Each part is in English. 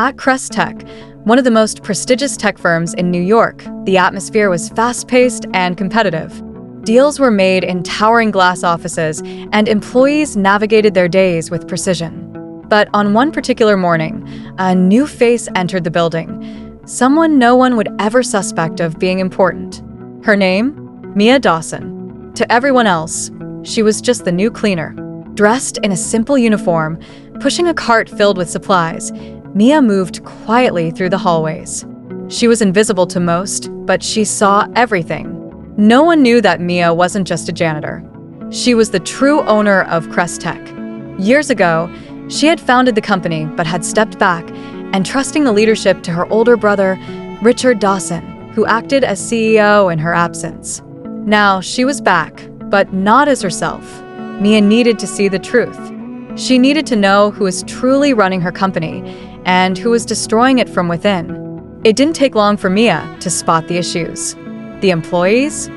At Crest Tech, one of the most prestigious tech firms in New York, the atmosphere was fast-paced and competitive. Deals were made in towering glass offices, and employees navigated their days with precision. But on one particular morning, a new face entered the building, someone no one would ever suspect of being important. Her name? Mia Dawson. To everyone else, she was just the new cleaner. Dressed in a simple uniform, pushing a cart filled with supplies, Mia moved quietly through the hallways. She was invisible to most, but she saw everything. No one knew that Mia wasn't just a janitor. She was the true owner of Crest Tech. Years ago, she had founded the company but had stepped back, entrusting the leadership to her older brother, Richard Dawson, who acted as CEO in her absence. Now, she was back, but not as herself. Mia needed to see the truth. She needed to know who was truly running her company and who was destroying it from within. It didn't take long for Mia to spot the issues. The employees?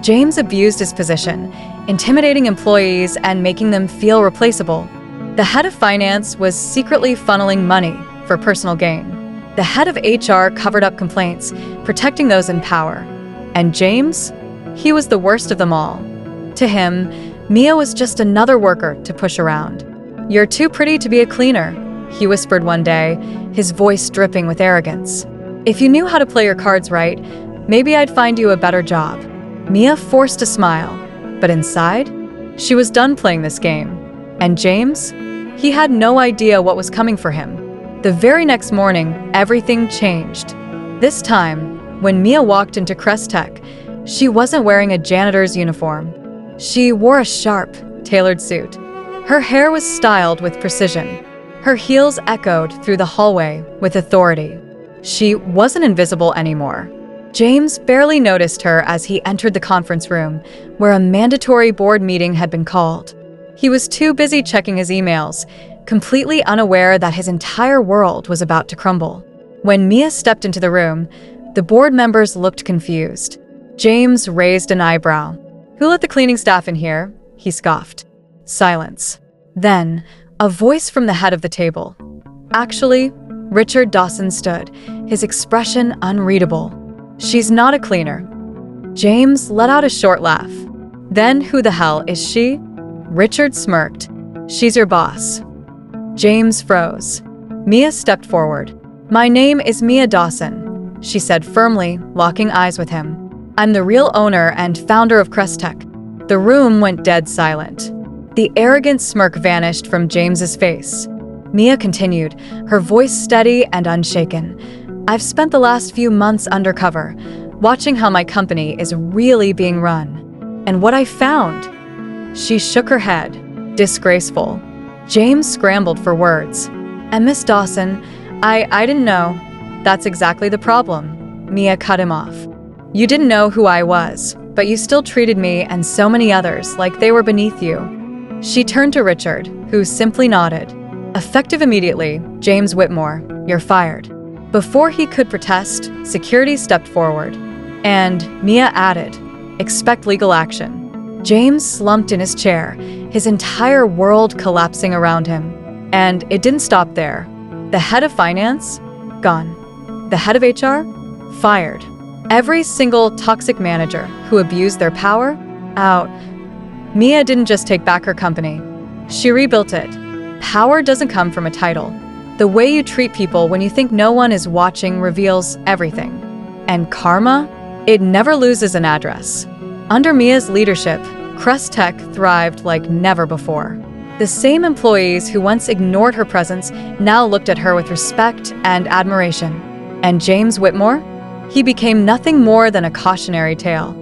James abused his position, intimidating employees and making them feel replaceable. The head of finance was secretly funneling money for personal gain. The head of HR covered up complaints, protecting those in power. And James? He was the worst of them all. To him, Mia was just another worker to push around. "You're too pretty to be a cleaner," he whispered one day, his voice dripping with arrogance. "If you knew how to play your cards right, maybe I'd find you a better job." Mia forced a smile, but inside, she was done playing this game. And James? He had no idea what was coming for him. The very next morning, everything changed. This time, when Mia walked into Crest Tech, she wasn't wearing a janitor's uniform. She wore a sharp, tailored suit. Her hair was styled with precision. Her heels echoed through the hallway with authority. She wasn't invisible anymore. James barely noticed her as he entered the conference room, where a mandatory board meeting had been called. He was too busy checking his emails, completely unaware that his entire world was about to crumble. When Mia stepped into the room, the board members looked confused. James raised an eyebrow. "Who let the cleaning staff in here?" he scoffed. Silence. Then, a voice from the head of the table. Actually, Richard Dawson stood, his expression unreadable. "She's not a cleaner." James let out a short laugh. "Then who the hell is she?" Richard smirked. "She's your boss." James froze. Mia stepped forward. "My name is Mia Dawson," she said firmly, locking eyes with him. "I'm the real owner and founder of Crest Tech." The room went dead silent. The arrogant smirk vanished from James's face. Mia continued, her voice steady and unshaken. "I've spent the last few months undercover, watching how my company is really being run. And what I found..." She shook her head. "Disgraceful." James scrambled for words. "And Miss Dawson, I didn't know." "That's exactly the problem." Mia cut him off. "You didn't know who I was, but you still treated me and so many others like they were beneath you." She turned to Richard, who simply nodded. "Effective immediately, James Whitmore, you're fired." Before he could protest, security stepped forward. And Mia added, "Expect legal action." James slumped in his chair, his entire world collapsing around him. And it didn't stop there. The head of finance? Gone. The head of HR? Fired. Every single toxic manager who abused their power? out. Mia didn't just take back her company. She rebuilt it. Power doesn't come from a title. The way you treat people when you think no one is watching reveals everything. And karma? It never loses an address. Under Mia's leadership, Crest Tech thrived like never before. The same employees who once ignored her presence now looked at her with respect and admiration. And James Whitmore? He became nothing more than a cautionary tale.